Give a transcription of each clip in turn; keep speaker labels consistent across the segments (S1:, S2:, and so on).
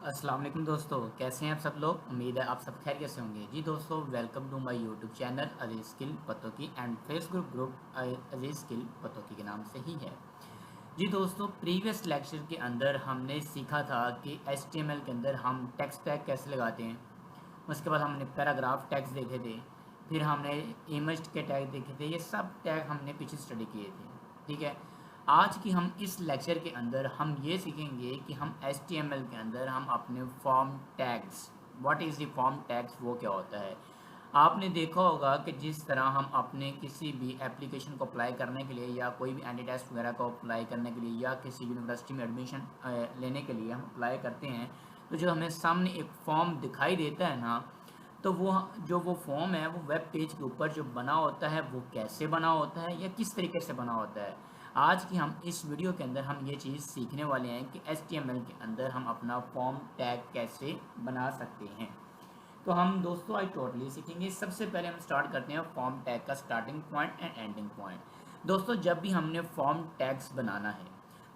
S1: अस्सलाम वालेकुम दोस्तों, कैसे हैं आप सब लोग। उम्मीद है आप सब खैरियत से होंगे। जी दोस्तों, welcome to my YouTube channel Aziz skill Pattoki and Facebook group Aziz skill Pattoki के नाम से ही है। जी दोस्तों, प्रीवियस लेक्चर के अंदर हमने सीखा था कि एचटीएमएल के अंदर हम टेक्स्ट टैग कैसे लगाते हैं। उसके बाद हमने पैराग्राफ टैग्स देखे थे, फिर हमने इमेज के टैग देखे थे। ये सब टैग हमने पीछे स्टडी किए थे, ठीक है। आज की हम इस लेक्चर के अंदर हम ये सीखेंगे कि हम HTML के अंदर हम अपने form tags, what is the form tags, वो क्या होता है। आपने देखा होगा कि जिस तरह हम अपने किसी भी एप्लीकेशन को अप्लाई करने के लिए या कोई भी एंटी टेस्ट वगैरह को अप्लाई करने के लिए या किसी यूनिवर्सिटी में एडमिशन लेने के लिए हम अप्लाई करते हैं, तो जो हमें सामने एक फॉर्म दिखाई देता है ना, तो वो फॉर्म है वो वेब पेज के ऊपर जो बना होता है वो कैसे बना होता है या किस तरीके से बना होता है। आज की हम इस वीडियो के अंदर हम ये चीज़ सीखने वाले हैं कि HTML के अंदर हम अपना फॉर्म टैग कैसे बना सकते हैं। तो हम दोस्तों आज टोटली सीखेंगे। सबसे पहले हम स्टार्ट करते हैं फॉर्म टैग का starting point and ending point. दोस्तों, जब भी हमने फॉर्म टैग्स बनाना है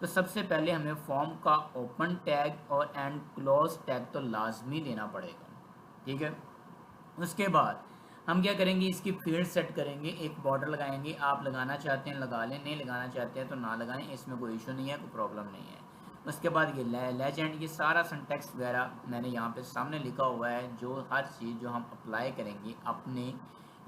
S1: तो सबसे पहले हमें फॉर्म का ओपन टैग और एंड क्लोज टैग तो लाजमी देना पड़ेगा, ठीक है। उसके बाद हम क्या करेंगे, इसकी फील्ड सेट करेंगे, एक बॉर्डर लगाएंगे। आप लगाना चाहते हैं लगा लें, नहीं लगाना चाहते हैं तो ना लगाएं, इसमें कोई इशू नहीं है, कोई प्रॉब्लम नहीं है। उसके बाद ये लेजेंड, ये सारा सिंटैक्स वगैरह मैंने यहाँ पे सामने लिखा हुआ है। जो हर चीज़ जो हम अप्लाई करेंगे अपने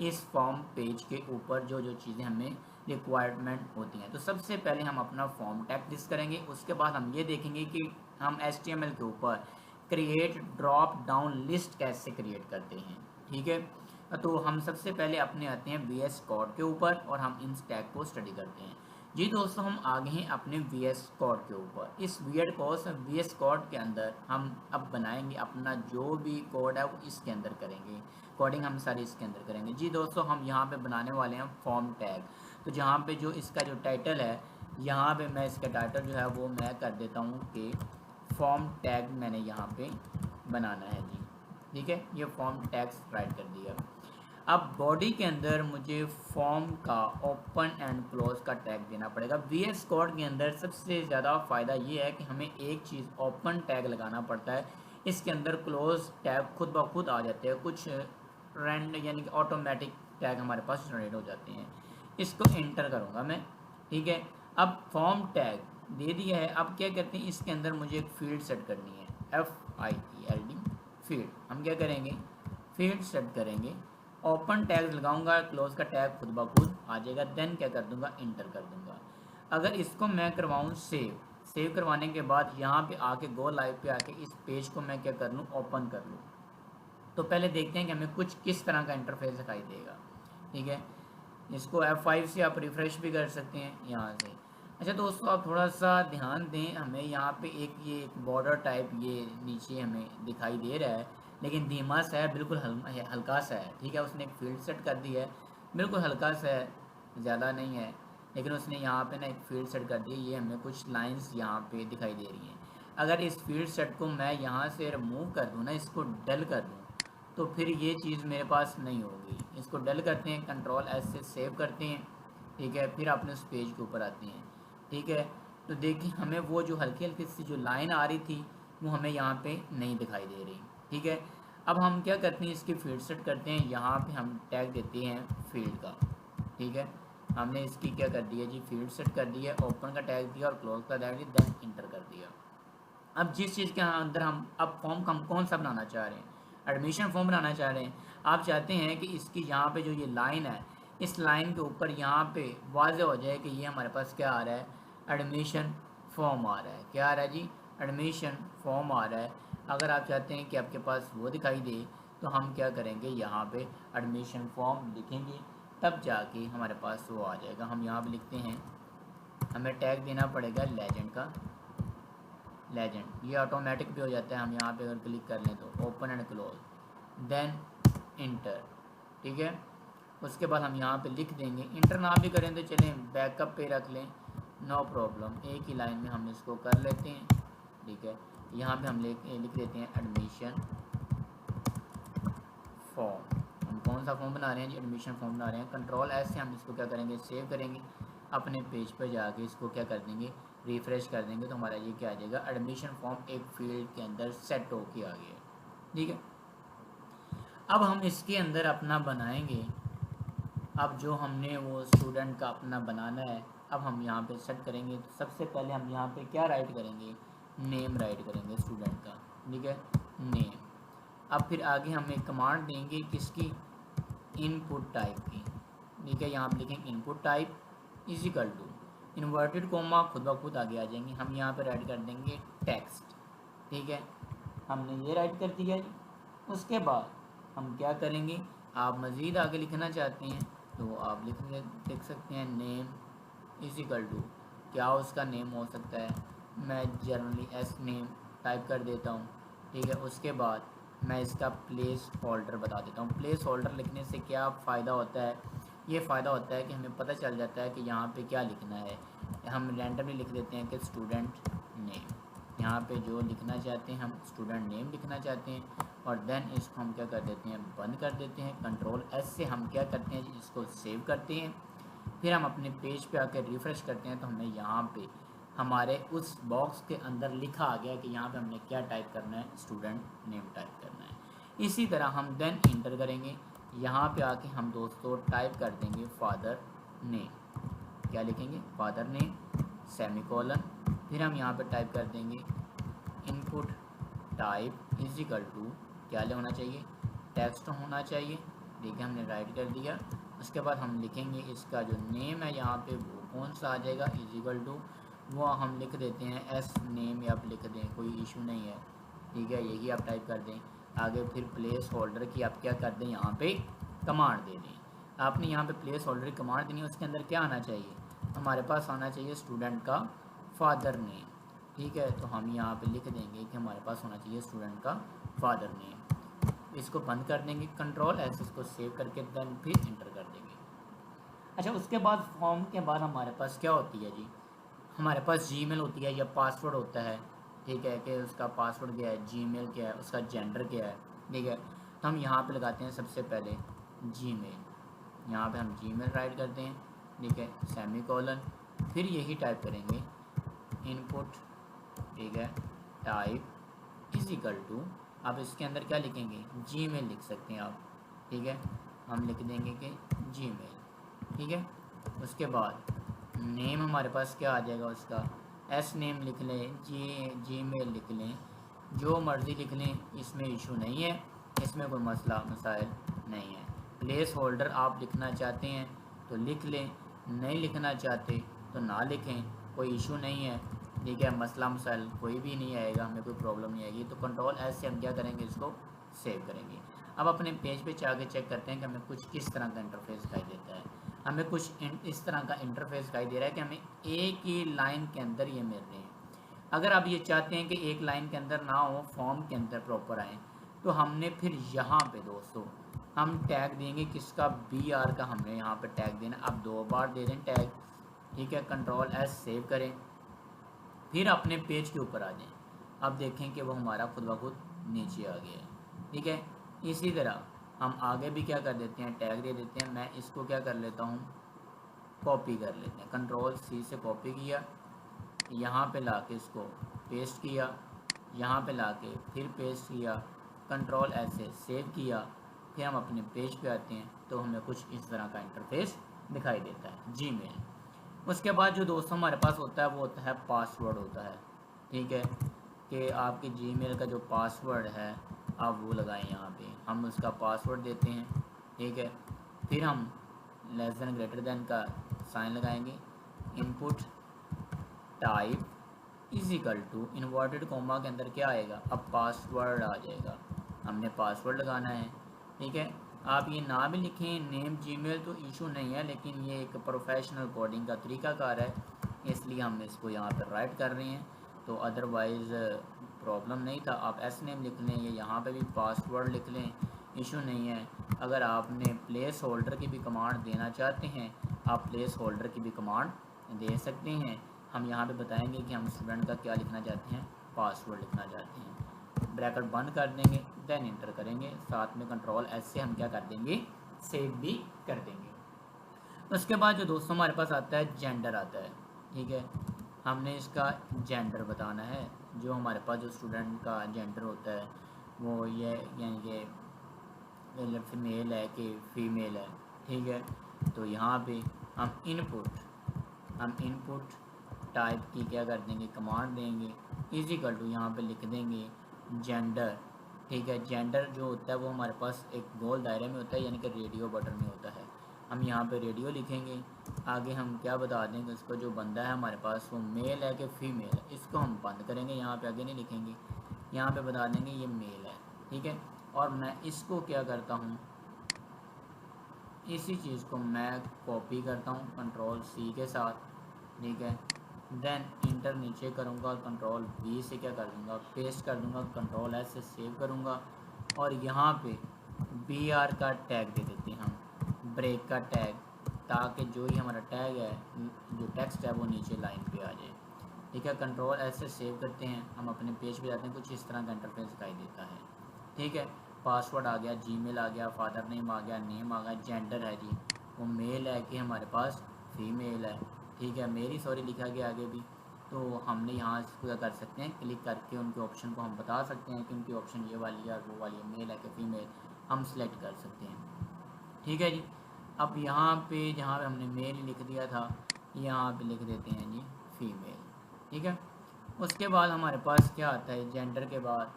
S1: इस फॉर्म पेज के ऊपर, जो जो चीज़ें हमें रिक्वायरमेंट होती हैं, तो सबसे पहले हम अपना फॉर्म टैग लिस्ट करेंगे। उसके बाद हम ये देखेंगे कि हम HTML के ऊपर क्रिएट ड्रॉप डाउन लिस्ट कैसे क्रिएट करते हैं, ठीक है। तो हम सबसे पहले अपने आते हैं VS कोड के ऊपर और हम इन टैग को स्टडी करते हैं। जी दोस्तों, हम आगे हैं अपने VS कोड के ऊपर। इस VS कोड के अंदर हम अब बनाएंगे अपना जो भी कोड है वो इसके अंदर करेंगे, कोडिंग हम सारी इसके अंदर करेंगे। जी दोस्तों, हम यहाँ पे बनाने वाले हैं फॉर्म टैग। तो जहाँ पे जो इसका जो टाइटल है, यहाँ पे मैं इसका टाइटल जो है वो मैं कर देता हूँ कि फॉर्म टैग मैंने यहाँ पे बनाना है जी, ठीक है। ये फॉर्म टैग्स राइट कर दिया। अब बॉडी के अंदर मुझे फॉर्म का ओपन एंड क्लोज का टैग देना पड़ेगा। VS कोड के अंदर सबसे ज़्यादा फ़ायदा ये है कि हमें एक चीज़ ओपन टैग लगाना पड़ता है, इसके अंदर क्लोज टैग खुद ब खुद आ जाते हैं, कुछ रैंड यानी कि ऑटोमेटिक टैग हमारे पास जनरेट हो जाते हैं। इसको एंटर करूँगा मैं, ठीक है। अब फॉर्म टैग दे दिया है। अब क्या करते हैं, इसके अंदर मुझे एक फील्ड सेट करनी है, FIELD फील्ड। हम क्या करेंगे, फील्ड सेट करेंगे, ओपन टैग लगाऊंगा, क्लोज का टैग खुद ब खुद आ जाएगा। देन क्या कर दूंगा, इंटर कर दूंगा। अगर इसको मैं करवाऊँ सेव करवाने के बाद यहाँ पे आके गो लाइव पे आके इस पेज को मैं क्या कर लूँ, ओपन कर लूँ, तो पहले देखते हैं कि हमें कुछ किस तरह का इंटरफेस दिखाई देगा, ठीक है। इसको F5 से आप रिफ़्रेश भी कर सकते हैं यहाँ से। अच्छा दोस्तों, आप थोड़ा सा ध्यान दें, हमें यहाँ पे एक बॉर्डर टाइप ये नीचे हमें दिखाई दे रहा है, लेकिन धीमा सा है, बिल्कुल हल्का सा है, ठीक है। उसने एक फील्ड सेट कर दी है, बिल्कुल हल्का सा है, ज़्यादा नहीं है, लेकिन उसने यहाँ पे ना एक फील्ड सेट कर दी है। ये हमें कुछ लाइंस यहाँ पे दिखाई दे रही हैं। अगर इस फील्ड सेट को मैं यहाँ से रिमूव कर दूँ ना, इसको डल कर दूँ, तो फिर ये चीज़ मेरे पास नहीं होगी। इसको डल करते हैं, Ctrl+S से सेव करते हैं, ठीक है। फिर अपने उस पेज के ऊपर आते हैं, ठीक है। तो देखिए हमें वो जो हल्की हल्की सी जो लाइन आ रही थी वो हमें यहाँ पे नहीं दिखाई दे रही, ठीक है। अब हम क्या करते हैं, इसकी फील्ड सेट करते हैं। यहाँ पे हम टैग देते हैं फील्ड का, ठीक है। हमने इसकी क्या कर दिया जी, फील्ड सेट कर दी है, ओपन का टैग दिया और क्लोज का टैग दिया, देन इंटर कर दिया। अब जिस चीज़ के अंदर हम अब फॉर्म हम कौन सा बनाना चाह रहे हैं, एडमिशन फॉर्म बनाना चाह रहे हैं। आप चाहते हैं कि इसकी यहाँ पे जो ये लाइन है, इस लाइन के ऊपर यहाँ पे वाज़ेह हो जाए कि ये हमारे पास क्या आ रहा है, एडमिशन फॉर्म आ रहा है। क्या आ रहा है जी, एडमिशन फॉर्म आ रहा है। अगर आप चाहते हैं कि आपके पास वो दिखाई दे, तो हम क्या करेंगे, यहाँ पे एडमिशन फॉर्म लिखेंगे, तब जाके हमारे पास वो आ जाएगा। हम यहाँ पे लिखते हैं, हमें टैग देना पड़ेगा लेजेंड का, लेजेंड। ये ऑटोमेटिक भी हो जाता है, हम यहाँ पे अगर क्लिक कर लें तो open and close, then enter, ठीक है। उसके बाद हम यहाँ पे लिख देंगे, इंटर ना भी करें तो चलें, बैकअप पे रख लें, नो प्रॉब्लम। एक ही लाइन में हम इसको कर लेते हैं, ठीक है। यहाँ पे हम लिख देते हैं एडमिशन फॉर्म। हम कौन सा फॉर्म बना रहे हैं जी, एडमिशन फॉर्म बना रहे हैं। Ctrl+S से हम इसको क्या करेंगे, सेव करेंगे, अपने पेज पर जाके इसको क्या कर देंगे, रिफ़्रेश कर देंगे तो हमारा ये क्या आ जाएगा, एडमिशन फॉर्म एक फील्ड के अंदर सेट होके आ गया। ठीक है, अब हम इसके अंदर अपना बनाएंगे। अब जो हमने वो स्टूडेंट का अपना बनाना है, अब हम यहाँ पे सेट करेंगे। तो सबसे पहले हम यहाँ पे क्या राइट करेंगे, नेम राइट करेंगे स्टूडेंट का। ठीक है, नेम। अब फिर आगे हम एक कमांड देंगे किसकी, इनपुट टाइप की। ठीक है, यहाँ पे लिखेंगे input type is equal to inverted comma, खुद ब खुद आगे आ जाएंगे। हम यहाँ पे राइट कर देंगे टेक्स्ट। ठीक है, हमने ये राइट कर दिया जी। उसके बाद हम क्या करेंगे, आप मज़ीद आगे लिखना चाहते हैं तो आप लिख सकते हैं नेम इज इक्वल टू, क्या उसका नेम हो सकता है, मैं जनरली एस नेम टाइप कर देता हूँ। ठीक है, उसके बाद मैं इसका प्लेस होल्डर बता देता हूँ। प्लेस होल्डर लिखने से क्या फ़ायदा होता है, ये फ़ायदा होता है कि हमें पता चल जाता है कि यहाँ पे क्या लिखना है। हम रैंडमली लिख देते हैं कि स्टूडेंट नेम, यहाँ पे जो लिखना चाहते हैं हम स्टूडेंट नेम लिखना चाहते हैं, और देन इसको हम क्या कर देते हैं, बंद कर देते हैं। कंट्रोल एस से हम क्या करते हैं, इसको सेव करते हैं। फिर हम अपने पेज पे आकर रिफ़्रेश करते हैं तो हमें यहाँ पे हमारे उस बॉक्स के अंदर लिखा आ गया कि यहाँ पे हमने क्या टाइप करना है, स्टूडेंट नेम टाइप करना है। इसी तरह हम देन इंटर करेंगे। यहाँ पे आके हम दोस्तों टाइप कर देंगे फादर नेम। क्या लिखेंगे, फादर नेम सेमीकोलन। फिर हम यहाँ पे टाइप कर देंगे input type is equal to, क्या होना चाहिए, टेक्स्ट होना चाहिए। देखिए हमने राइट कर दिया। उसके बाद हम लिखेंगे इसका जो नेम है यहाँ पे वो कौन सा आ जाएगा, इज इक्वल टू वो हम लिख देते हैं एस नेम, या आप लिख दें, कोई इशू नहीं है। ठीक है, यही आप टाइप कर दें। आगे फिर प्लेस होल्डर की आप क्या कर दें, यहाँ पे कमांड दे दें। आपने यहाँ पे प्लेस होल्डर की कमांड देनी है, उसके अंदर क्या आना चाहिए, हमारे पास आना चाहिए स्टूडेंट का फादर नेम। ठीक है, तो हम यहाँ पे लिख देंगे कि हमारे पास होना चाहिए स्टूडेंट का फादर नेम। इसको बंद कर देंगे, कंट्रोल एस, इसको सेव करके देन फिर इंटर कर देंगे। अच्छा, उसके बाद फॉर्म के बाद हमारे पास क्या होती है जी, हमारे पास जीमेल होती है या पासवर्ड होता है। ठीक है, कि उसका पासवर्ड क्या है, जीमेल क्या है, उसका जेंडर क्या है। ठीक है, तो हम यहाँ पे लगाते हैं सबसे पहले जीमेल। यहाँ पे हम जीमेल राइट करते हैं। ठीक है, सेमीकोलन, फिर यही टाइप करेंगे इनपुट। ठीक है, टाइप इज इक्वल टू, आप इसके अंदर क्या लिखेंगे, जीमेल लिख सकते हैं आप। ठीक है, हम लिख देंगे कि जीमेल। ठीक है, उसके बाद नेम हमारे पास क्या आ जाएगा, उसका एस नेम लिख लें, जीमेल लिख लें, जो मर्ज़ी लिख लें, इसमें इशू नहीं है, इसमें कोई मसला मसाइल नहीं है। प्लेस होल्डर आप लिखना चाहते हैं तो लिख लें, नहीं लिखना चाहते तो ना लिखें, कोई इशू नहीं है। ठीक है, मसला मसाइल कोई भी नहीं आएगा, हमें कोई प्रॉब्लम नहीं आएगी। तो कंट्रोल एस से हम क्या करेंगे, इसको सेव करेंगे। अब अपने पेज पे जाके चेक करते हैं कि हमें कुछ किस तरह का इंटरफेस दिखाई देता है। हमें कुछ इस तरह का इंटरफेस दिखाई दे रहा है कि हमें एक ही लाइन के अंदर ये मिल रहे हैं। अगर आप ये चाहते हैं कि एक लाइन के अंदर ना हो, फॉर्म के अंदर प्रॉपर आए, तो हमने फिर यहाँ पे दोस्तों हम टैग देंगे किसका, BR का हमने यहाँ पे टैग देना। आप 2 बार दे दें टैग। ठीक है, कंट्रोल एस सेव करें, फिर अपने पेज के ऊपर आ जाएं। अब देखें कि वो हमारा खुद ब खुद नीचे आ गया है। ठीक है, इसी तरह हम आगे भी क्या कर देते हैं, टैग दे देते हैं। मैं इसको क्या कर लेता हूँ, कॉपी कर लेते हैं। कंट्रोल C से कॉपी किया, यहाँ पे लाके इसको पेस्ट किया, यहाँ पे लाके फिर पेस्ट किया, कंट्रोल S से सेव किया। फिर हम अपने पेज पे आते हैं तो हमें कुछ इस तरह का इंटरफेस दिखाई देता है जीमेल। उसके बाद जो दोस्तों हमारे पास होता है वो होता है पासवर्ड होता है। ठीक है, कि आपके जीमेल का जो पासवर्ड है आप वो लगाएं। यहाँ पे हम उसका पासवर्ड देते हैं। ठीक है, फिर हम लेस देन ग्रेटर देन का साइन लगाएंगे, input type is equal to inverted comma के अंदर क्या आएगा, अब पासवर्ड आ जाएगा, हमने पासवर्ड लगाना है। ठीक है, आप ये ना भी लिखें नेम जीमेल तो इशू नहीं है, लेकिन ये एक प्रोफेशनल कोडिंग का तरीकाकार है, इसलिए हम इसको यहाँ पर राइट कर रहे हैं। तो अदरवाइज़ प्रॉब्लम नहीं था, आप एस नेम लिख लें या यहाँ पे भी पासवर्ड लिख लें, इशू नहीं है। अगर आपने प्लेस होल्डर की भी कमांड देना चाहते हैं, आप प्लेस होल्डर की भी कमांड दे सकते हैं। हम यहाँ पे बताएंगे कि हम स्टूडेंट का क्या लिखना चाहते हैं, पासवर्ड लिखना चाहते हैं। ब्रैकेट बंद कर देंगे, देन इंटर करेंगे, साथ में कंट्रोल एस से हम क्या कर देंगे, सेव भी कर देंगे। उसके बाद जो दोस्तों हमारे पास आता है जेंडर आता है। ठीक है, हमने इसका जेंडर बताना है। जो हमारे पास जो स्टूडेंट का जेंडर होता है वो ये यानी कि मेल है कि फीमेल है, ठीक है। तो यहाँ पे हम इनपुट टाइप की क्या कर देंगे, कमांड देंगे, इजिकल टू यहाँ पे लिख देंगे जेंडर, ठीक है। जेंडर जो होता है वो हमारे पास एक गोल दायरे में होता है, यानी कि रेडियो बटन में होता है। हम यहाँ पे रेडियो लिखेंगे। आगे हम क्या बता देंगे, उसको जो बंदा है हमारे पास वो मेल है कि फीमेल है, इसको हम बंद करेंगे, यहाँ पे आगे नहीं लिखेंगे। यहाँ पे बता देंगे ये मेल है, ठीक है। और मैं इसको क्या करता हूँ, इसी चीज़ को मैं कॉपी करता हूँ कंट्रोल सी के साथ, ठीक है। देन इंटर नीचे करूँगा और कंट्रोल वी से क्या कर दूँगा, पेस्ट कर दूँगा, कंट्रोल एस से सेव करूँगा। और यहाँ पे बी आर का टैग दे देते हैं हम, ब्रेक का टैग, ताकि जो ही हमारा टैग है, जो टेक्स्ट है वो नीचे लाइन पे आ जाए, ठीक है। कंट्रोल एस से सेव करते हैं, हम अपने पेज पे जाते हैं, कुछ इस तरह का इंटरफेस दिखाई देता है, ठीक है। पासवर्ड आ गया, जीमेल आ गया, फादर नेम आ गया, नेम आ गया, जेंडर है जी वो मेल है कि हमारे पास फीमेल है, ठीक है। मेरी सॉरी लिखा गया आगे भी। तो हमने यहाँ से क्या कर सकते हैं, क्लिक करके उनके ऑप्शन को हम बता सकते हैं कि उनकी ऑप्शन ये वाली है और वो वाली है, मेल है कि फीमेल, हम सेलेक्ट कर सकते हैं, ठीक है जी। अब यहाँ पे जहाँ पे हमने मेल लिख दिया था, यहाँ पे लिख देते हैं जी फीमेल, ठीक है। उसके बाद हमारे पास क्या आता है, जेंडर के बाद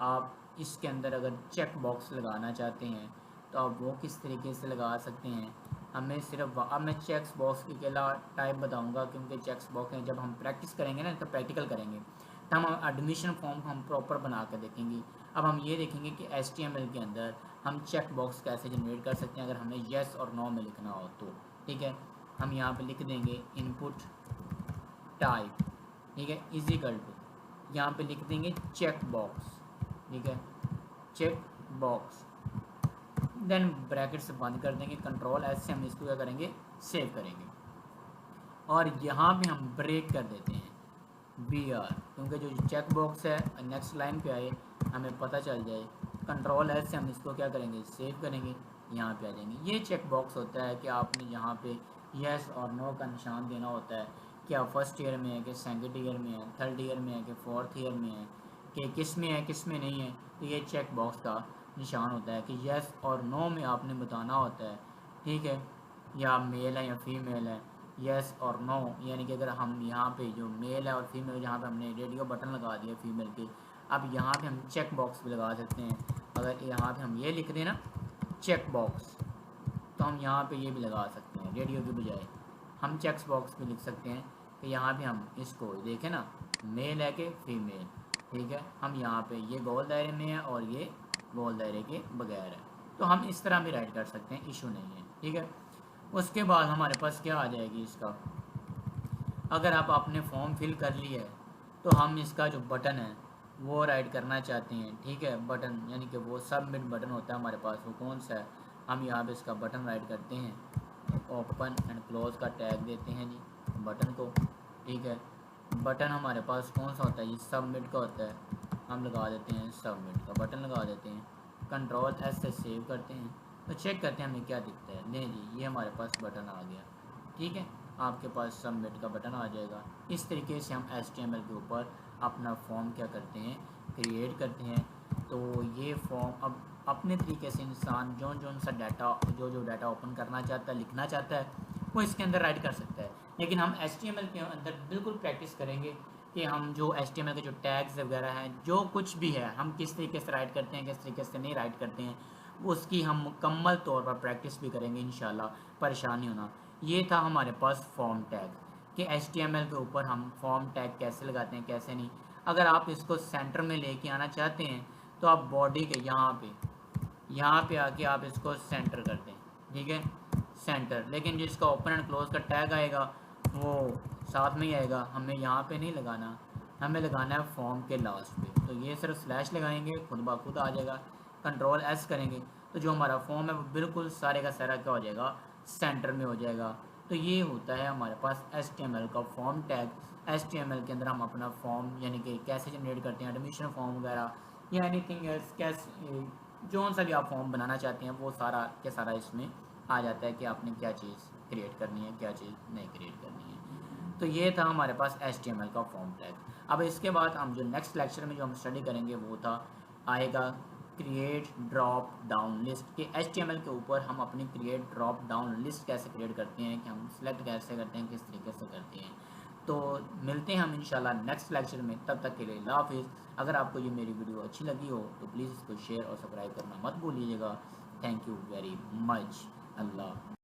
S1: आप इसके अंदर अगर चेक बॉक्स लगाना चाहते हैं तो आप वो किस तरीके से लगा सकते हैं। हमें सिर्फ अब मैं चेक्स बॉक्स की अकेला टाइप बताऊंगा, क्योंकि चेक्स बॉक्स हैं, जब हम प्रैक्टिस करेंगे ना, तो प्रैक्टिकल करेंगे, तो हम एडमिशन फॉर्म को हम प्रॉपर बना कर देखेंगे। अब हम ये देखेंगे कि HTML के अंदर हम चेक बॉक्स कैसे जनरेट कर सकते हैं, अगर हमें येस और नो में लिखना हो तो, ठीक है। हम यहाँ पे लिख देंगे इनपुट टाइप, ठीक है, इजिकल टू, यहाँ पे लिख देंगे चेक बॉक्स, ठीक है, चेक बॉक्स। देन ब्रैकेट से बंद कर देंगे, कंट्रोल एस से हम इसको क्या करेंगे, सेव करेंगे। और यहाँ पे हम ब्रेक कर देते हैं BR, क्योंकि जो चेक बॉक्स है नेक्स्ट लाइन पे आए, हमें पता चल जाए। कंट्रोल एस से हम इसको क्या करेंगे, सेव करेंगे, यहाँ पे आ जाएंगे। ये चेक बॉक्स होता है कि आपने यहाँ पे यस और नो का निशान देना होता है कि आप फर्स्ट ईयर में है कि सेकेंड ईयर में है, थर्ड ईयर में है कि फोर्थ ईयर में है, कि किस में है किस में नहीं है। तो ये चेक बॉक्स का निशान होता है कि यस और नो में आपने बताना होता है, ठीक है, या मेल है या फीमेल है, यस और नो। यानी कि अगर हम यहाँ पे जो मेल है और फीमेल, जहाँ पे हमने रेडियो बटन लगा दिया फीमेल के, अब यहाँ पे हम चेक बॉक्स भी लगा सकते हैं। अगर यहाँ पे हम ये लिख दें ना चेक बॉक्स, तो हम यहाँ पे ये भी लगा सकते हैं, रेडियो के बजाय हम चेक्स बॉक्स भी लिख सकते हैं कि यहाँ पे हम इसको देखें ना, मेल है कि फीमेल, ठीक है। हम यहाँ पे ये गोल दायरे में है और ये गोल दायरे के बगैर है, तो हम इस तरह भी राइट कर सकते हैं, इशू नहीं है, ठीक है। उसके बाद हमारे पास क्या आ जाएगी इसका, अगर आप अपने फॉर्म फिल कर लिए है तो हम इसका जो बटन है वो राइट करना चाहते हैं, ठीक है। बटन यानी कि वो सबमिट बटन होता है हमारे पास, वो कौन सा है, हम यहाँ पे इसका बटन राइट करते हैं, ओपन एंड क्लोज का टैग देते हैं जी बटन को, ठीक है। बटन हमारे पास कौन सा होता है, ये सबमिट का होता है, हम लगा देते हैं सबमिट का बटन लगा देते हैं, कंट्रोल एस से सेव करते हैं। तो चेक करते हैं हमें क्या दिखता है, नहीं जी ये हमारे पास बटन आ गया, ठीक है। आपके पास सबमिट का बटन आ जाएगा। इस तरीके से हम HTML के ऊपर अपना फॉर्म क्या करते हैं, क्रिएट करते हैं। तो ये फॉर्म अब अपने तरीके से इंसान जो सा डाटा जो डाटा ओपन करना चाहता है, लिखना चाहता है, वो इसके अंदर राइट कर सकता है। लेकिन हम HTML के अंदर बिल्कुल प्रैक्टिस करेंगे कि हम जो HTML के जो टैग्स वगैरह हैं, जो कुछ भी है, हम किस तरीके से राइट करते हैं, किस तरीके से नहीं राइट करते हैं, उसकी हम मुकम्मल तौर पर प्रैक्टिस भी करेंगे इंशाल्लाह, परेशान नहीं होना। ये था हमारे पास फॉर्म टैग कि HTML के ऊपर हम फॉर्म टैग कैसे लगाते हैं, कैसे नहीं। अगर आप इसको सेंटर में लेके आना चाहते हैं तो आप बॉडी के यहाँ पे आके आप इसको सेंटर कर दें, ठीक है, सेंटर। लेकिन जिसका ओपन एंड क्लोज का टैग आएगा वो साथ में ही आएगा, हमें यहाँ पे नहीं लगाना, हमें लगाना है फॉर्म के लास्ट पे। तो ये सिर्फ स्लैश लगाएंगे, खुद ब खुद आ जाएगा। कंट्रोल एस करेंगे तो जो हमारा फॉर्म है वो बिल्कुल सारे का सारा क्या हो जाएगा, सेंटर में हो जाएगा। तो ये होता है हमारे पास HTML का फॉर्म टैग। HTML के अंदर हम अपना फॉर्म यानी कि कैसे जनरेट करते हैं, एडमिशन फॉर्म वगैरह या एनीथिंग एल्स, कैसे जो सा भी आप फॉर्म बनाना चाहते हैं वो सारा के सारा इसमें आ जाता है कि आपने क्या चीज़ क्रिएट करनी है, क्या चीज़ नहीं क्रिएट करनी है। तो ये था हमारे पास HTML का फॉर्म टैग। अब इसके बाद हम जो नेक्स्ट लेक्चर में जो हम स्टडी करेंगे वो था आएगा क्रिएट ड्रॉप डाउन लिस्ट कि HTML के ऊपर हम अपनी क्रिएट ड्रॉप डाउन लिस्ट कैसे क्रिएट करते हैं, कि हम सिलेक्ट कैसे करते हैं, किस तरीके से करते हैं। तो मिलते हैं हम इंशाल्लाह नेक्स्ट लेक्चर में, तब तक के लिए अल्लाह हाफिज़। अगर आपको ये मेरी वीडियो अच्छी लगी हो तो प्लीज़ इसको शेयर और सब्सक्राइब करना मत भूलिएगा। Thank you very much. Allah.